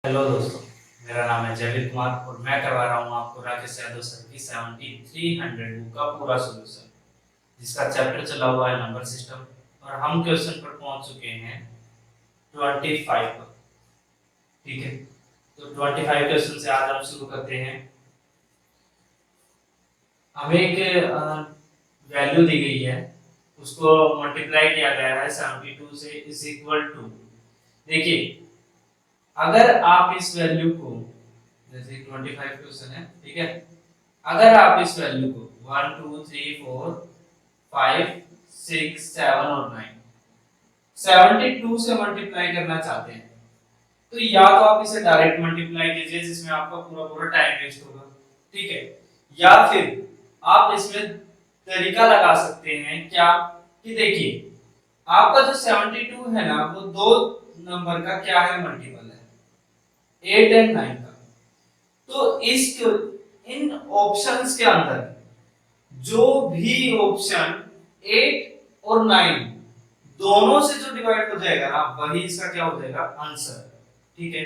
Hello दोस्तों, मेरा नाम है जयवीर कुमार और मैं करवा रहा हूँ आपको राकेश यादव सर की 7300 बुक का पूरा सोल्यूशन, जिसका चैप्टर चला हुआ है नंबर सिस्टम। और हम क्वेश्चन पर पहुंच चुके हैं 25 पर। ठीक है, तो 25 क्वेश्चन से आज हम शुरू करते हैं। हमें एक वैल्यू दी गई है, उसको मल्टीप्लाई किया गया है 72 से इज इक्वल टू। देखिए, अगर आप इस वैल्यू को, जैसे 25 क्वेश्चन है, ठीक है, अगर आप इस वैल्यू को 1 2 3 4 5 6 7 और 9 72 से मल्टीप्लाई करना चाहते हैं, तो या तो आप इसे डायरेक्ट मल्टीप्लाई कीजिए जिसमें आपका पूरा पूरा टाइम वेस्ट होगा, ठीक है, या फिर आप इसमें तरीका लगा सकते हैं क्या, कि देखिए आपका जो 72 है ना, वो दो नंबर का क्या है, मल्टीपल है, 8 एंड 9 का। तो इस इन ऑप्शंस के अंदर जो भी ऑप्शन 8 और 9 दोनों से जो डिवाइड हो जाएगा ना, वही इसका क्या हो जाएगा, आंसर। ठीक है,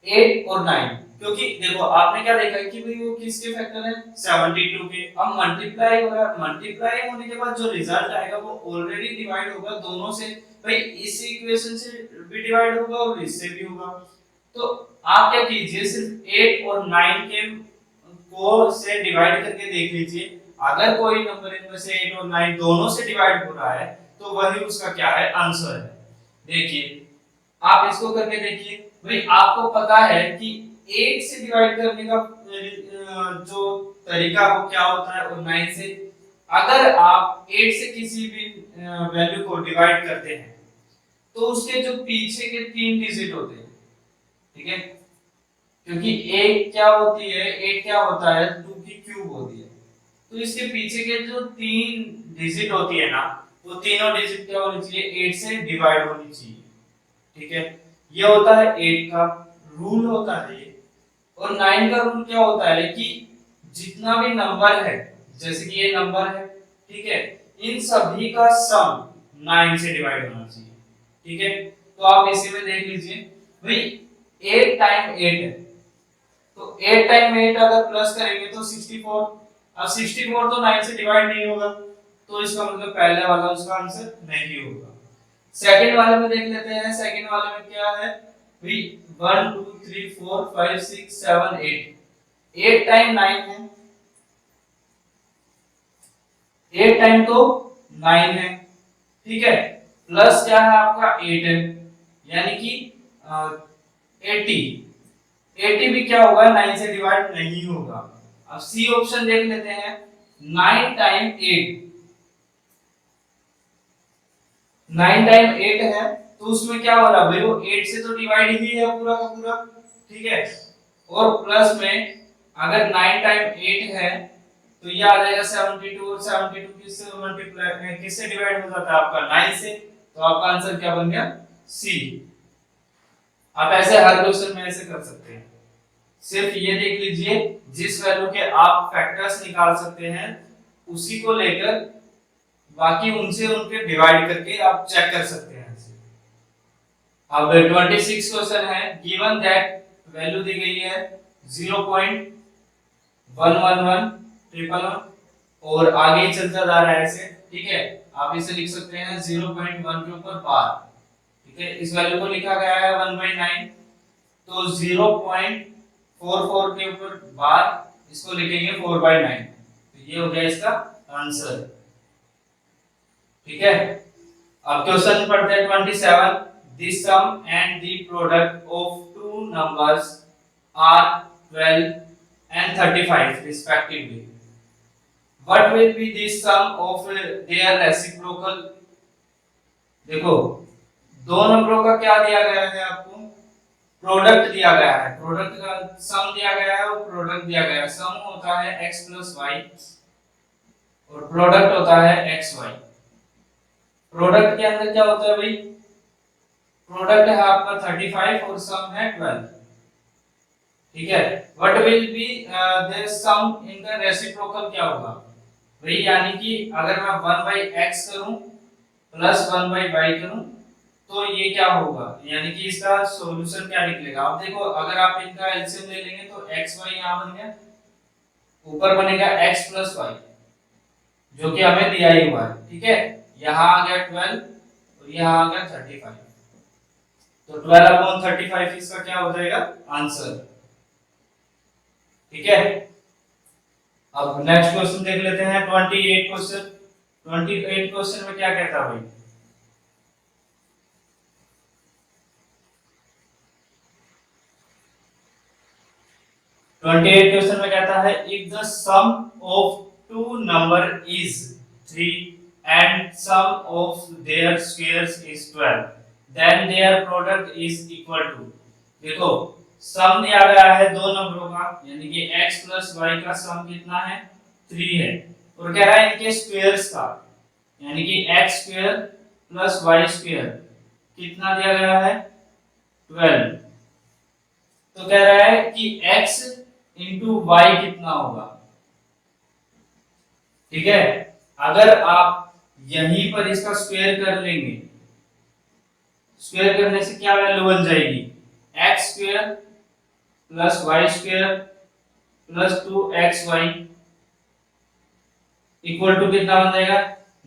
8 और 9, क्योंकि देखो आपने क्या देखा है कि भाई वो किसके फैक्टर है, 72 के। अब मल्टीप्लाई हो रहा है, मल्टीप्लाई होने के बाद जो रिजल्ट आएगा वो ऑलरेडी डिवाइड होगा दोनों से। भाई इस इक्वेशन से भी डिवाइड होगा और इससे भी होगा। तो आप क्या कीजिए, सिर्फ 8 और 9 के को से डिवाइड करके देख लीजिए। अगर कोई नंबर इनमें से 8 और 9 दोनों से डिवाइड हो रहा है, तो वही उसका क्या है, आंसर है। देखिए, आप इसको करके देखिए। भाई आपको पता है कि 8 से डिवाइड करने का जो तरीका वो क्या होता है, और 9 से। अगर आप 8 से किसी भी वैल्यू को डिवाइड करते हैं, तो उसके जो पीछे के 3 डिजिट होते हैं, ठीक है, क्योंकि एक क्या होती है, एक क्या होता है, 2 की क्यूब होती है। तो इसके पीछे के जो 3 डिजिट होती है ना, वो तीनों डिजिट क्या होनी चाहिए, 8 से डिवाइड होनी चाहिए। ठीक है, ये होता है 8 का रूल होता है ये। और 9 का रूल क्या होता है कि जितना भी नंबर है, जैसे कि ये नंबर है, ठीक है, इन सभी का सम 9 से डिवाइड होना चाहिए। ठीक है, तो आप इसी में देख लीजिए। भाई 8 टाइम 8 है, तो 8 टाइम 8 अगर प्लस करेंगे तो 64। अब 64 तो 9 से डिवाइड नहीं होगा, तो इसका मतलब पहले वाला उसका आंसर नहीं होगा। सेकंड वाले में देख लेते हैं। सेकंड वाले में क्या है, भी 1 2 3 4 5 6 7 8। 8 टाइम 9 है, 8 टाइम तो 9 है, ठीक है, प्लस क्या है आपका 8 है, यानी कि 80। 80 भी क्या होगा, 9 से डिवाइड नहीं होगा। अब सी ऑप्शन देख लेते हैं। 9 टाइम 8, 9 टाइम 8 है, तो उसमें क्या हो रहा है भाई, वो 8 से तो डिवाइड ही है पूरा का पूरा, ठीक है। और प्लस में अगर 9 टाइम 8 है, तो ये आ जाएगा 72। और 72 किससे मल्टीप्लाई, किससे डिवाइड हो जाता है आपका, 9 से। तो आपका आंसर क्या बन गया, सी। आप ऐसे हर क्वेश्चन में ऐसे कर सकते हैं। सिर्फ ये देख लीजिए, जिस वैल्यू के आप फैक्टर्स निकाल सकते हैं, उसी को लेकर बाकी उनसे उनके डिवाइड करके आप चेक कर सकते हैं। अब 26 क्वेश्चन है। गिवन दैट वैल्यू दी गई है 0.111 और आगे चलता जा रहा है ऐसे, ठीक है। आप इसे लिख सकते हैं 0.1 के ऊपर बार, ठीक है। इस वैल्यू को लिखा गया है 1/9, तो 0.44 के ऊपर बार, इसको लिखेंगे 4/9, तो ये हो गया इसका आंसर। ठीक है, अब क्वेश्चन पढ़ते हैं 27। The sum and the product of two numbers are 12 and 35 respectively. What will be the sum of their reciprocal? देखो, दो नंबरों का क्या दिया गया है आपको, प्रोडक्ट दिया गया है। प्रोडक्ट का सम दिया गया है और प्रोडक्ट दिया गया है। सम होता है x प्लस वाई और प्रोडक्ट होता है एक्स वाई। प्रोडक्ट के अंदर क्या होता है भाई, प्रोडक्ट है आपका 35 और सम है 12, ठीक है। What will be the sum in the reciprocal, क्या होगा भाई, यानी कि अगर मैं 1/x करूं प्लस 1/y करूं, तो ये क्या होगा, यानी कि इसका सॉल्यूशन क्या निकलेगा। अब देखो अगर आप इनका एलसीएम ले लेंगे तो एक्स वाई यहाँ बन गया, ऊपर बनेगा एक्स प्लस वाई जो कि हमें दिया ही हुआ है, ठीक है। यहाँ आ गया 12 और यहाँ आ गया 35, तो 12/35 इसका क्या हो जाएगा आंसर, ठीक है। अब नेक्स्ट क्वेश्चन देख लेते हैं 28 क्वेश्चन। 28 क्वेश्चन में क्या कहता है भाई, 28 क्वेश्चन में कहता है if the sum of two number is 3 and sum of their squares is 12 then their product is equal to. देखो सम दिया गया है दो नंबरों का, यानी कि x प्लस y का सम कितना है 3 है, और कह रहा है इनके स्क्वायर्स का, यानी कि x square plus y square कितना दिया गया है 12। तो कह रहा है कि x इंटू वाई कितना होगा, ठीक है। अगर आप यहीं पर इसका स्क्वायर कर लेंगे, स्क्वायर करने से क्या वैल्यू बन जाएगी, X square plus Y square plus 2xy equal to कितना बन जाएगा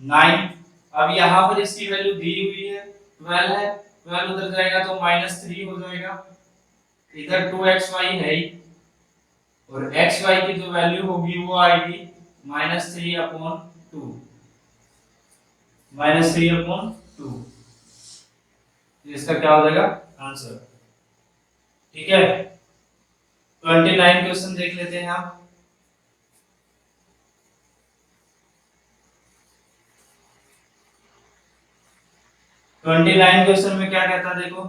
9। अब यहाँ पर इसकी वैल्यू दी हुई है 12 है, 12 उधर जाएगा तो -3 हो जाएगा, इधर 2xy है ही, और xy की जो वैल्यू होगी वो आएगी -3/2, -3/2, इसका क्या हो जाएगा आंसर, ठीक है। 29 क्वेश्चन देख लेते हैं आप। ट्वेंटी नाइन क्वेश्चन में क्या कहता है देखो,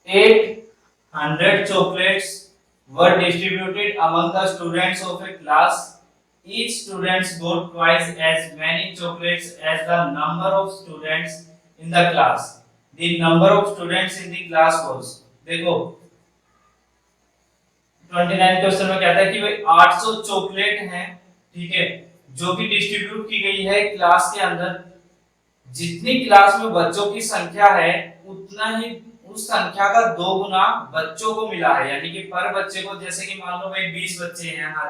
800 chocolates were distributed among the students of a class. Each student got twice as many chocolates as the number of students in the class. The number of students in the class was, देखो 29 question में कहता है कि भाई 800 chocolate हैं, ठीक है, जो कि डिस्ट्रीब्यूट की गई है क्लास के अंदर। जितनी क्लास में बच्चों की संख्या है उतना ही उस संख्या का 2 गुना बच्चों को मिला है, यानी कि पर बच्चे को, जैसे कि मान लो भाई 20 बच्चे हैं हर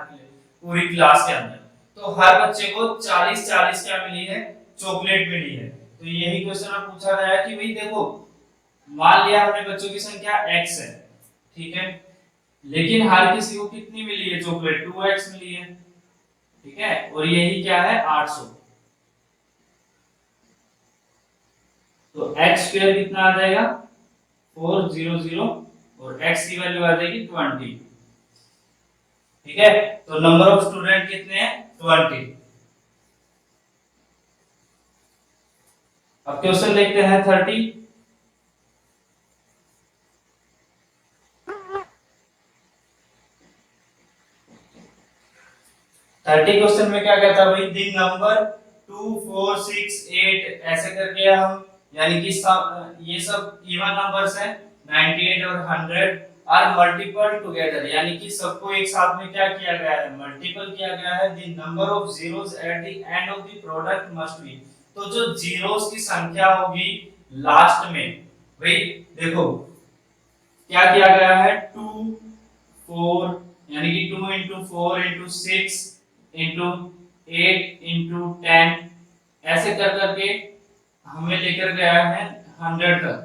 पूरी क्लास के अंदर, तो हर बच्चे को 40-40 क्या मिली है चॉकलेट मिली है। तो यही क्वेश्चन अब पूछा गया है कि भाई देखो मान लिया हमने बच्चों की संख्या x है, ठीक है, लेकिन हर किसी को कितनी मिली है चॉकलेट 2x मिली है, ठीक है, और यही क्या है 800। तो x स्क्वायर कितना आ जाएगा 400 और x की वैल्यू आ जाएगी 20, ठीक है। तो नंबर ऑफ स्टूडेंट कितने हैं 20। अब क्वेश्चन देखते हैं 30। क्वेश्चन में क्या कहता है भाई, दी नंबर 2 4 6 8 ऐसे करके हम, यानी कि ये सब इवन नंबर्स हैं 98 और 100 आर मल्टीपल टुगेदर, यानी कि सबको एक साथ में क्या किया गया है मल्टीपल किया गया है। The number of zeros eight the end of the product must B, तो जो जीरोस की संख्या होगी लास्ट में, भाई देखो क्या किया गया है 2 4, यानी कि 2 into 4 into 6 into 8 into 10 ऐसे कर करके हमें लेकर गया है 100 तक,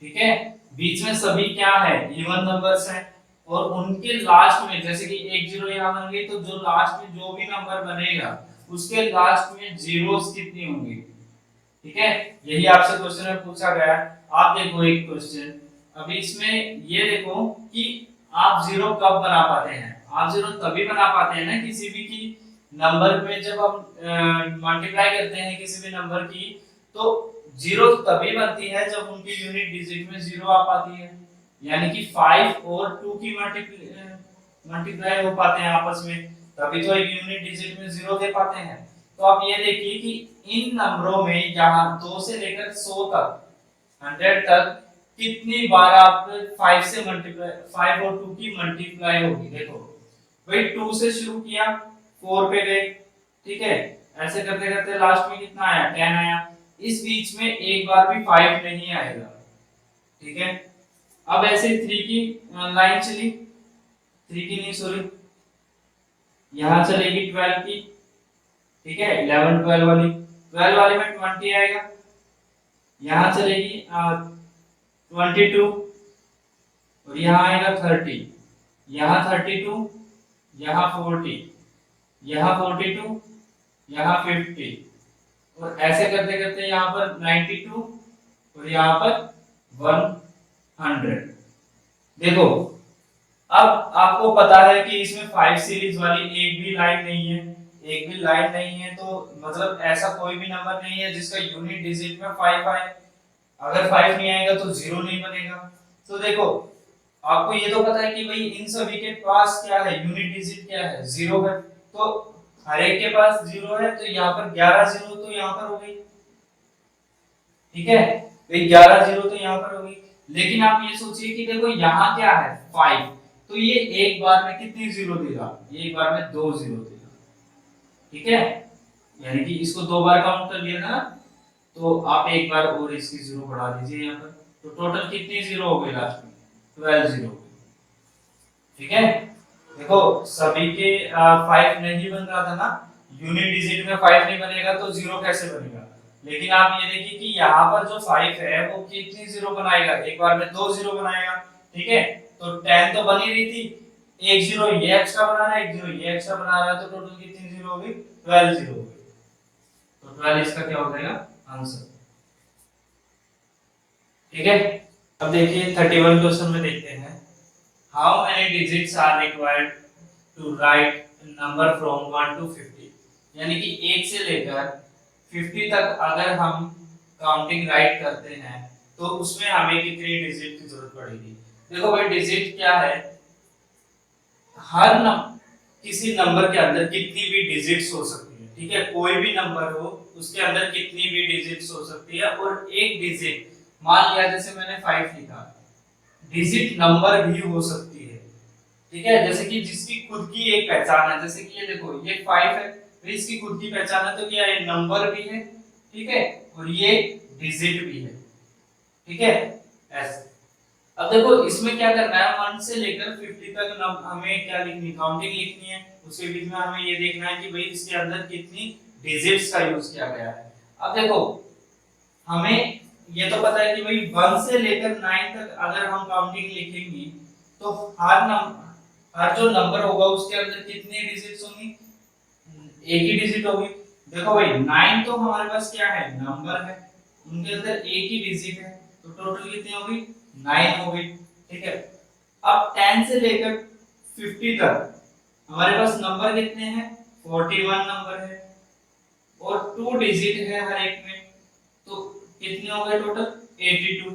ठीक है। बीच में सभी क्या है इवन नंबर्स हैं, और उनके लास्ट में जैसे कि 1 0 यहाँ बन गई, तो जो लास्ट में जो भी नंबर बनेगा उसके लास्ट में जीरोस कितनी होंगी, ठीक है। यही आपसे क्वेश्चन में पूछा गया। आप देखो एक क्वेश्चन, अभी इसमें ये देखो कि आप जीरो कब बना पाते हैं, आप जीरो तभी बना पाते हैं ना किसी भी की नंबर में, जब हम मल्टीप्लाई करते हैं किसी भी नंबर की, तो जीरो तभी बनती है जब उनकी यूनिट डिजिट में जीरो आ पाती है, यानी कि 5 और 2 की मल्टीप्लाई हो पाते हैं आपस में, तभी तो एक यूनिट डिजिट में जीरो दे पाते हैं। तो आप ये देखिए कि इन नंबरों में यहाँ 2 से लेकर 100 तक 100 तक कितनी बार आप 5 से मल्टीप्लाई 5 और 2 की मल्टीप्लाई होगी। देखो भाई 2 से शुरू किया 4 पे गए, ठीक है, ऐसे करते करते लास्ट में कितना आया 10 आया, इस बीच में एक बार भी 5 नहीं आएगा, ठीक है। अब ऐसे 3 की लाइन चली, 3 की नहीं सॉरी, यहाँ चलेगी 12 की, ठीक है, 11 12 वाली, 12 वाले में 20 आएगा, यहाँ चलेगी 22 और यहाँ आएगा 30, यहाँ 32, यहाँ 40, यहाँ 42, यहाँ 50 और ऐसे करते करते यहाँ पर 92 और यहाँ पर 100। देखो अब आपको पता है कि इसमें 5 सीरीज वाली एक भी लाइन नहीं है, एक भी लाइन नहीं है, तो मतलब ऐसा कोई भी नंबर नहीं है जिसका यूनिट डिजिट में 5 आए। अगर 5 नहीं आएगा तो 0 नहीं बनेगा। तो देखो आपको ये तो पता है कि भाई इन सभी के पास क्या है, यूनिट डिजिट क्या है, 0 है। तो हर एक के पास 0 है, तो यहाँ पर 11 0 तो यहाँ पर हो गई, ठीक है, भाई 11 0 तो यहाँ पर हो गई। लेकिन आप ये सोचिए कि देखो यहाँ क्या है 5, तो ये एक बार में कितनी 0 देगा, ये एक बार में 2 0 देगा, ठीक है, यानी कि इसको 2 बार काउंट कर लिया ना, तो आप एक बार और इसकी 0 बढ़ा दीजिए यहाँ पर, तो टोटल कितनी 0 हो गई लास्ट में, 12 0, ठीक है। देखो सभी के 5 नहीं बन रहा था ना, यूनिट डिजिट में 5 नहीं बनेगा तो 0 कैसे बनेगा। लेकिन आप ये देखिए कि यहाँ पर जो 5 है वो कितनी 0 बनाएगा, एक बार में 2 0 बनाएगा, ठीक है। तो 10 तो बनी रही थी, एक 0 ये एक्स्ट्रा बना रहा है, एक 0 ये एक्स्ट्रा बना रहा है, तो टोटल कितनी 0 हो गई, 12 0 हो गई। तो 12 इसका क्या हो जाएगा आंसर, ठीक है। अब देखिए 31 क्वेश्चन में देखते हैं, how many digits are required to write number from 1 to 50, यानी कि 1 से लेकर 50 तक अगर हम काउंटिंग राइट करते हैं तो उसमें हमें कितनी डिजिट की जरूरत पड़ेगी। देखो भाई डिजिट क्या है, हर किसी नंबर के अंदर कितनी भी डिजिट्स हो सकती है, ठीक है, कोई भी नंबर हो उसके अंदर कितनी भी डिजिट्स हो सकती है। और एक डिजिट मान लिया जैसे मैंने 5 लिखा, डिजिट नंबर भी हो सकती है, ठीक है, जैसे कि जिसकी खुद की एक पहचान है, जैसे कि ये देखो ये 5 है, तो इसकी खुद की पहचान है, तो क्या ये नंबर भी है, ठीक है, और ये डिजिट भी है, ठीक है, ऐसे। अब देखो इसमें क्या करना है, 1 से लेकर 50 तक हमें क्या लिखनी, काउंटिंग लिखनी है, उसके बीच में हमें ये देखना है कि भाई इसके अंदर कितनी डिजिट्स का यूज किया गया है। अब देखो हमें ये तो पता है कि भाई 1 से लेकर 9 तक अगर हम काउंटिंग लिखेंगे तो हर जो नंबर होगा उसके अंदर कितनी डिजिट्स होंगी, एक ही डिजिट होगी। देखो भाई 9 तो हमारे पास क्या है, नंबर है, उनके अंदर एक ही डिजिट है, तो टोटल कितनी होगी, 9 हो गई, ठीक है। अब 10 से लेकर 50 तक हमारे पास नंबर कितने हैं, 41 नंबर है और 2 डिजिट है हर एक में, तो कितने हो गए टोटल 82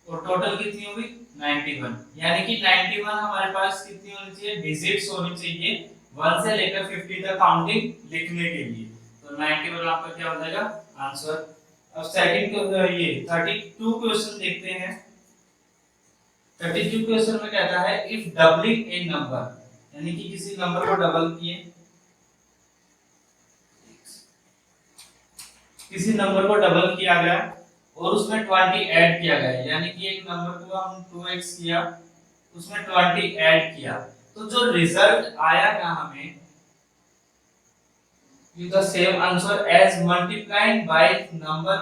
और टोटल कितनी होगी 91, यानी कि 91 हमारे पास कितनी होनी चाहिए, डिजिट्स होनी चाहिए 1 से लेकर 50 तक काउंटिंग लिखने के लिए। तो 91 आपका क्या हो जाएगा आंसर। अब सेकंड ये 32 क्वेश्चन देखते हैं। 32 क्वेश्चन में कहता है इफ डबलिंग ए नंबर, यानी कि किसी नंबर को डबल किए, किसी नंबर को डबल किया गया और उसमें 20 ऐड किया गया, यानी कि एक नंबर को हम 2x किया उसमें 20 ऐड किया, तो जो रिजल्ट आया ना हमें with the same answer as multiplying by number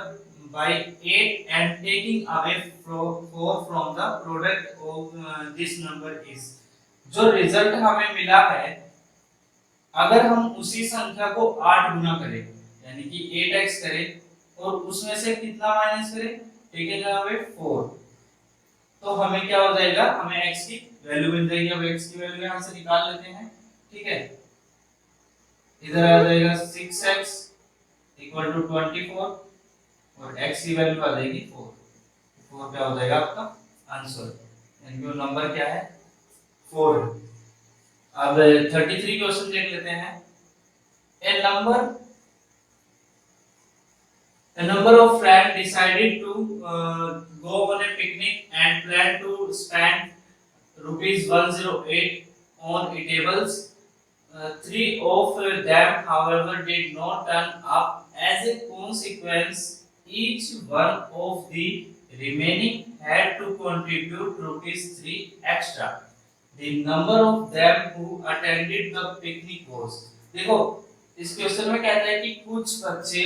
by 8 and taking away 4 from the product of this number is, जो रिजल्ट हमें मिला है अगर हम उसी संख्या को 8 गुना करें यानी कि 8x करें और उसमें से कितना माइनस करें, टेकन अवे 4, तो हमें क्या हो जाएगा, हमें x की वैल्यू मिल जाएगी। अब x की वैल्यू यहां से निकाल लेते हैं, ठीक है, इधर आ जाएगा 6x इक्वल टू 24 और x की वैल्यू आ जाएगी 4, 4 क्या हो जाएगा आपका आंसर, यानी कि नंबर क्या है 4। अब 33 क्वेश्चन देख लेते हैं। A number of friends decided to go on a picnic and plan to spend rupees 108 on eatables. Three of them, however, did not turn up. As a consequence, each one of the remaining had to contribute ₹3 extra. The number of them who attended the picnic was, देखो इस question में कहता है कि कुछ बच्चे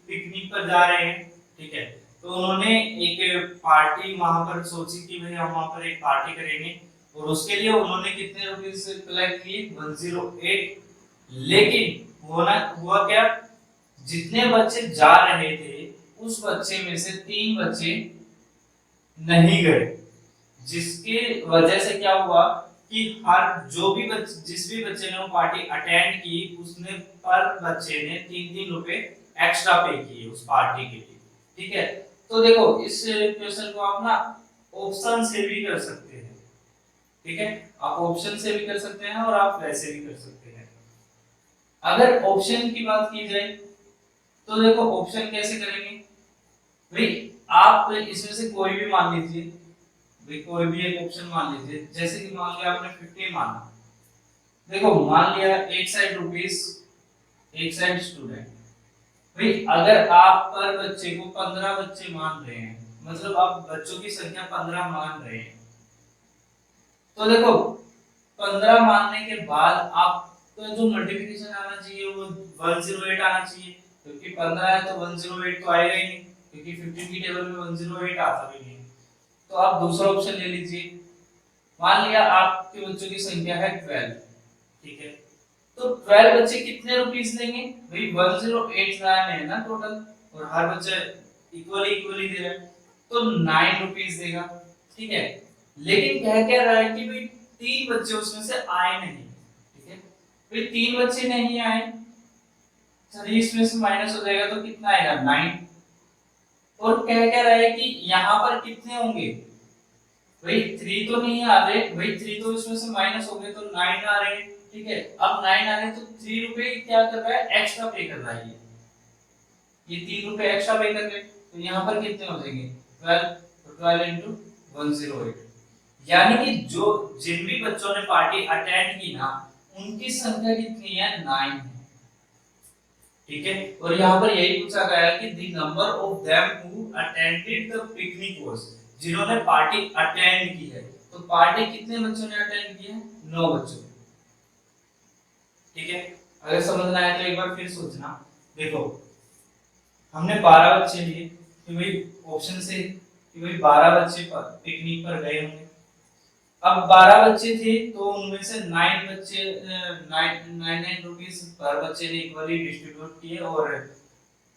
picnic पर जा रहे हैं, ठीक है, तो उन्होंने एक पार्टी वहां पर सोची कि भाई हम वहां पर एक पार्टी करेंगे और उसके लिए उन्होंने कितने रुपीस कलेक्ट किए 108। लेकिन हुआ क्या, जितने बच्चे जा रहे थे उस बच्चे में से 3 बच्चे नहीं गए, जिसके वजह से क्या हुआ कि हर जो भी जिस भी बच्चे ने वो पार्टी अटेंड की उसने पर बच्चे ने 3-3 रुपए एक्स्ट्रा पे किए उस पार्टी के लिए, ठीक है। तो देखो इस क्वेश्चन को आप ना ऑप्शन से भी कर सकते हैं, ठीक है, आप ऑप्शन से भी कर सकते हैं और आप वैसे भी कर सकते हैं। अगर ऑप्शन की बात की जाए तो देखो ऑप्शन कैसे करेंगे भाई, आप इसमें से कोई भी मान लीजिए भाई, कोई भी एक ऑप्शन मान लीजिए, जैसे कि मान लिया आपने 50 माना, देखो मान लिया एक साइड रुपीस एक साइड स्टूडेंट, भाई अगर आप पर बच्चे को 15 बच्चे मान रहे हैं, मतलब आप बच्चों की संख्या 15 मान रहे हैं, तो देखो 15 मानने के बाद आपको जो मल्टीप्लिकेशन आना चाहिए वो 108 आना चाहिए, क्योंकि 15 है तो 108 तो आएगा ही नहीं, क्योंकि 15 की टेबल में 108 आता भी नहीं। तो आप दूसरा ऑप्शन ले लीजिए, मान लिया आपके बच्चों की संख्या है 12, ठीक है, तो 12 बच्चे कितने रुपीस देंगे भाई, 1089 है ना टोटल, और हर बच्चा इक्वली दे रहा है तो 9 रुपीस देगा, ठीक है। लेकिन कह रहा है कि भाई 3 बच्चे उसमें से आए नहीं, ठीक है, भाई 3 बच्चे नहीं आए, चलिए इसमें से माइनस हो जाएगा तो कितना आएगा 9, और कह रहा है कि यहाँ पर कितने होंगे भाई 3 तो नहीं आ रहे, भाई 3 तो इसमें से माइनस हो गए तो 9 आ रहे हैं, ठीक है। अब 9 आ रहे तो 3 रुपए क्या कर रहा है, एक्स्ट्रा पे कर रहा है, ये 3 रुपए एक्स्ट्रा पे कर गए, तो यहाँ पर कितने हो जाएंगे 12, तो 12 into 108, यानी कि जो जिन भी बच्चों ने पार्टी अटेंड की ना उनकी संख्या कितनी है 9 है, ठीक है। और यहाँ पर यही पूछा गया है कि the number of them who attended the picnic was, जिन्होंने पार्टी अटेंड की है, तो पार्टी कितने बच्चों ने अटेंड की है 9 बच्चों, ठीक है। अगर समझना है तो एक बार फिर सोचना, देखो हमने 12 बच्चे लिए कि भाई ऑप्शन से कि भाई 12 बच्चे पिकनिक पर गए होंगे, अब 12 बच्चे थे तो उनमें से 9 बच्चे 9 रुपीस पर बच्चे ने इक्वली डिस्ट्रीब्यूट किए और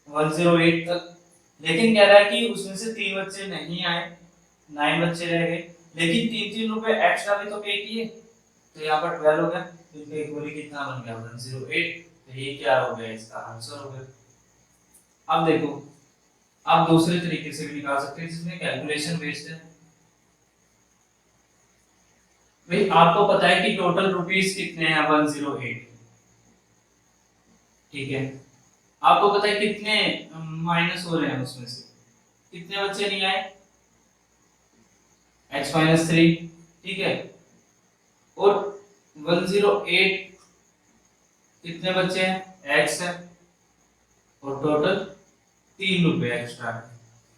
108 तक, लेकिन कह रहा है कि उसमें से 3 बच्चे नहीं आए, 9 बच्चे रह गए, लेकिन 3-3 रुपए एक्स्ट्रा भी तो पे किए, तो यहाँ पर 12 हो गया, तो इनका इक्वली कितना बन गया 108, तो ये क्या हो गया इसका आंसर हो गया। अब देखो आप दूसरे तरीके से भी निकाल सकते हैं जिसमें कैलकुलेशन बेस्ड है, भाई आपको पता है कि टोटल रुपीस कितने हैं 108, ठीक है, आपको पता है कितने माइनस हो रहे हैं, उसमें से कितने बच्चे नहीं आए x-3, ठीक है, और 108 कितने बच्चे हैं x है, और टोटल 3 रुपए एक्स्ट्रा है,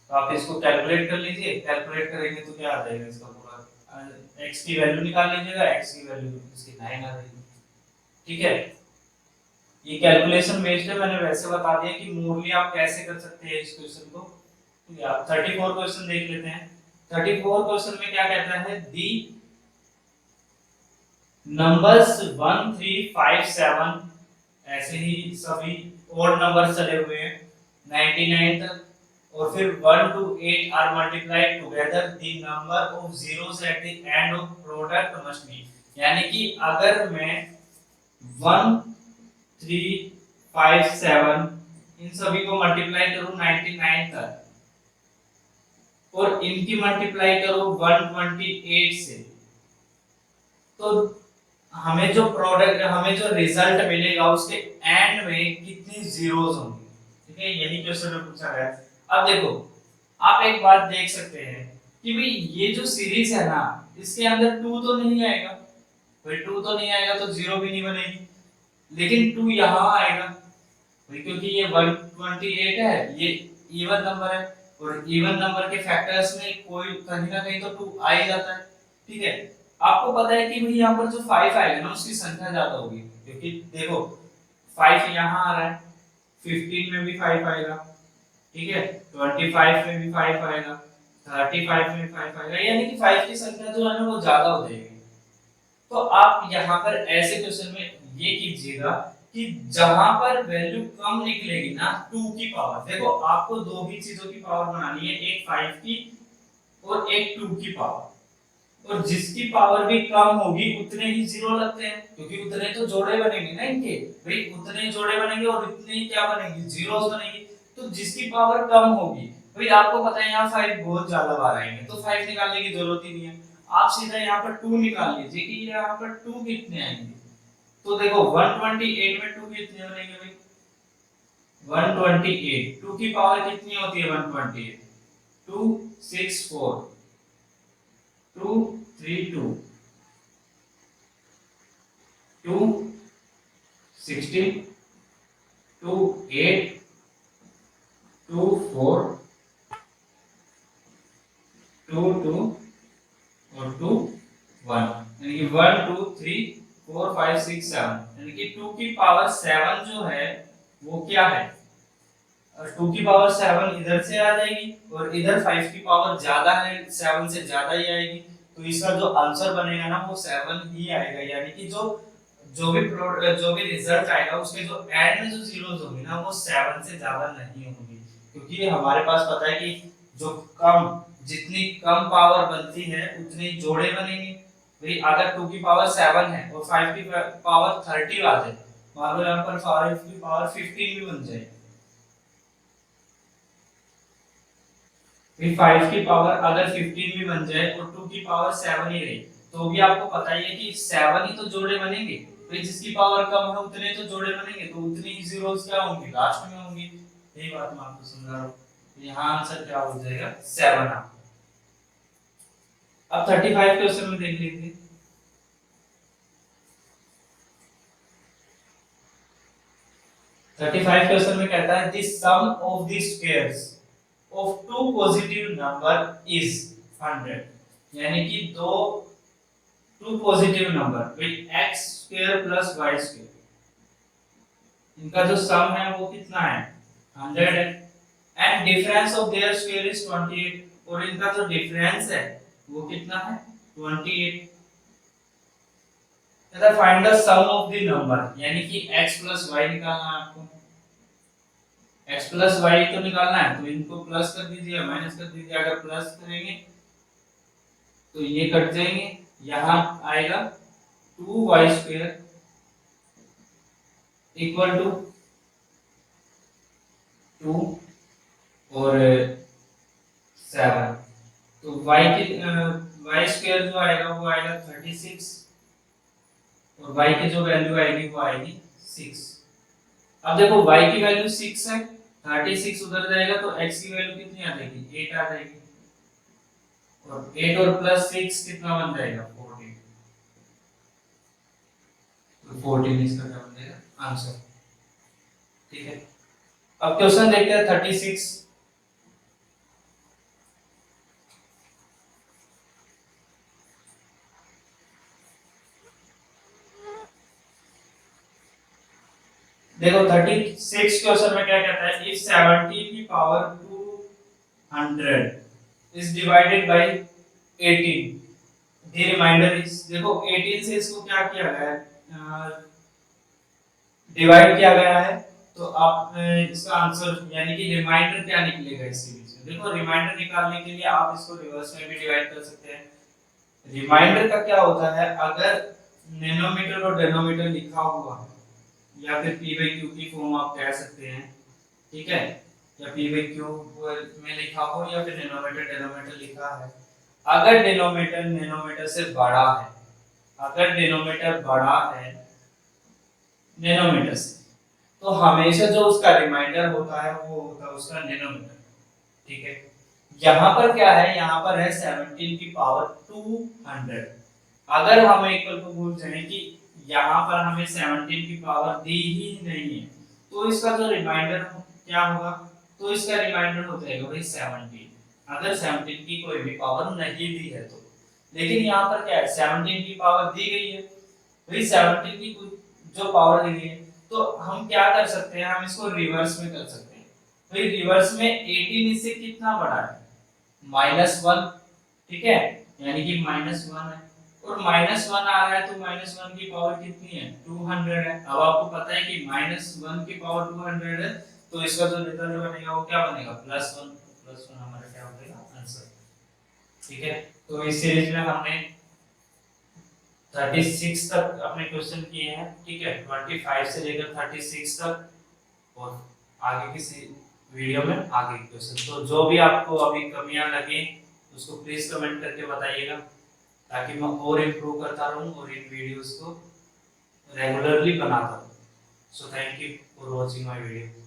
तो आप इसको कैलकुलेट कर लीजिए, कैलकुलेट करेंगे तो क्या आ जाएगा इसका पूरा, x की वैल्यू निकाल लीजिएगा, x की वैल्यू इसकी 9 आ जाएगी, ठीक है। ये कैलकुलेशन बेस्ड है, मैंने वैसे बता दिया कि मोरली आप कैसे कर सकते हैं इस क्वेश्चन को, ठीक है। आप 34 क्वेश्चन देख लेते हैं। 34 क्वेश्चन में क्या कहता है, दी नंबर्स 1 3 5 7, ऐसे ही सभी ओड नंबर चले हुए हैं 99 तक, और फिर 1 to 8 are multiplied together, the number of zeros at the end of product must be, यानी कि अगर मैं 1 3 5 7 इन सभी को मल्टीप्लाई करूं 99 तक और इनकी मल्टीप्लाई करूं 128 से, तो हमें जो रिजल्ट मिलेगा उसके एंड में कितनी जीरोस होंगी, ठीक है, यही क्वेश्चन में पूछा गया है। अब देखो आप एक बात देख सकते हैं कि भाई ये जो सीरीज है ना इसके अंदर 2 तो नहीं आएगा, भाई 2 तो नहीं आएगा तो 0 भी नहीं बनेगी, लेकिन 2 यहाँ आएगा भाई, क्योंकि ये 128 है, ये इवन नंबर है और इवन नंबर के फैक्टर्स में कोई कहीं ना कहीं तो 2 आ ही जाता है। ठीक है, आपको पता है कि भाई यहाँ पर जो 5 आएगा ना उसकी संख्या ज्यादा होगी, क्योंकि देखो 5 यहाँ आ रहा है, 15 में भी 5 आएगा, ठीक है, 25 में भी 5 आएगा, 35 में 5 आएगा, यानी कि 5 की संख्या जो है ना वो ज्यादा हो जाएगी। तो आप यहाँ पर ऐसे क्वेश्चन में ये कीजिएगा कि जहां पर वैल्यू कम निकलेगी ना 2 की पावर, देखो आपको दो ही चीजों की पावर बनानी है, एक 5 की और एक 2 की पावर, और जिसकी पावर भी कम होगी उतने ही जीरो लगते हैं, क्योंकि उतने तो जोड़े बनेंगे ना इनके, भाई उतने जोड़े बनेंगे और इतने ही क्या बनेंगे, जीरोस बनेंगे। तो जिसकी पावर कम होगी, भाई आपको पता है यहाँ 5 बहुत ज्यादा बार आएंगे तो 5 निकालने की जरूरत ही नहीं है, आप सीधा यहाँ पर 2 निकाल लीजिए कि यहाँ पर 2 कितने आएंगे। तो देखो 128 में 2 कितने बनेंगे भाई, 128, 2 की पावर कितनी होती है 128, 264, 232, 260, 28, 24, 22 और 21, यानी कि 1 2 3 4 5 6 7, यानी कि 2 की पावर 7 जो है वो क्या है, 2 की पावर 7 इधर से आ जाएगी और इधर 5 की पावर ज्यादा है, 7 से ज्यादा ही आएगी, तो इसका जो आंसर बनेगा ना वो 7 ही आएगा, यानी कि जो भी रिजल्ट आएगा उसके जो एंड में जो जीरोस होंगे ना वो 7 से ज्यादा नहीं होंगी, क्योंकि हमारे पास पता है कि जो जितनी कम पावर बनती है उतने जोड़े बनेंगे। भाई अगर 2 की पावर 7 है और 5 की पावर 30 आ जाए, मान लो यहाँ पर 5 की पावर 15 भी बन जाए, फिर 5 की पावर अगर 15 भी बन जाए और 2 की पावर 7 ही रही, तो भी आपको पता ही है कि 7 ही तो जोड़े बनेंगे, फिर जिसकी पावर कम है उतने तो जोड़े बनेंगे, तो उतनी ही जीरोस क्या होंगी लास्ट में होंगी। यही बात मैं आपको समझा रहा हूं, यहाँ आंसर क्या हो जाएगा 7 आपका। अब 35 क्वेश्चन में देख लीजिए, 35 क्वेश्चन में कहता है the sum of the squares of two positive number is 100, यानी कि two positive number with x square plus y square, इनका जो सम है वो कितना है 100 है, and difference of their square is 28, और इनका जो डिफरेंस है वो कितना है 28। कहता है find the sum of the number, यानी कि x प्लस y निकालना है आपको, x प्लस y तो निकालना है, तो इनको प्लस कर दीजिए माइनस कर दीजिए, अगर प्लस करेंगे तो ये कट जाएंगे, यहाँ आएगा 2y स्क्वायर इक्वल टू 2 और 7, तो y स्क्वायर जो आएगा वो आएगा 36 और y की जो वैल्यू आएगी वो आएगी 6। अब देखो y की वैल्यू 6 है, 36 उधर जाएगा तो x की वैल्यू कितनी आ जाएगी 8 आ जाएगी, और 8 और प्लस 6 कितना बन जाएगा 14, तो 14 इसका क्या बन जाएगा आंसर। ठीक है, अब क्वेश्चन देखते हैं 36। देखो 36 क्वेश्चन में क्या कहता है, इफ 17 की power 200 is divided by 18, the remainder is, देखो 18 से इसको क्या किया गया है डिवाइड किया गया है, तो आप इसका आंसर यानी कि रिमाइंडर क्या निकलेगा इसके बीच में, देखो रिमाइंडर निकालने के लिए आप इसको रिवर्स में भी डिवाइड कर सकते हैं। रिमाइंडर का क्या होता है, अगर नैनोमीटर और डेनोमीटर लिखा हुआ है या फिर p by q की फॉर्म आप कह सकते हैं, ठीक है, या p by q में लिखा हो या फिर डेनोमीटर डेनोमीटर लिखा है, अगर डेनोमीटर नैनोमीटर से बड़ा है, अगर डेनोमीटर बड़ा है नैनोमीटर से, तो हमेशा जो उसका रिमाइंडर होता है वो होता है उसका नैनोमीटर। ठीक है, यहाँ पर क्या है, यहाँ पर है 17 की पावर 200, अगर हम इक्वल को भूल जाए कि यहाँ पर हमें 17 की पावर दी ही नहीं है, तो इसका जो रिमाइंडर क्या होगा तो इसका रिमाइंडर हो जाएगा भाई 17, अगर 17 की कोई भी पावर नहीं दी है तो। लेकिन यहाँ पर क्या है, 17 की पावर दी गई है भाई, 17 की जो पावर दी गई है, तो हम क्या कर सकते हैं, हम इसको रिवर्स में कर सकते हैं भाई। रिवर्स में 18 इससे कितना बड़ा है, -1, ठीक है, यानी कि -1 है, और -1 आ रहा है तो -1 की पावर कितनी है, 200 है। अब आपको पता है कि -1 की पावर 200 है, तो इसका जो रिजल्ट बनेगा वो क्या बनेगा, +1, +1 हमारा क्या हो जाएगा आंसर, ठीक है। तो इस सीरीज में हमने 36 तक अपने क्वेश्चन किए हैं, ठीक है, 25 से लेकर 36 तक, और आगे किसी वीडियो में आगे क्वेश्चन। तो जो भी आपको अभी कमियां लगे उसको प्लीज कमेंट करके बताइएगा, ताकि मैं और इम्प्रूव करता रहूं और इन वीडियोस को रेगुलरली बनाता रहूं। So thank you for watching my video.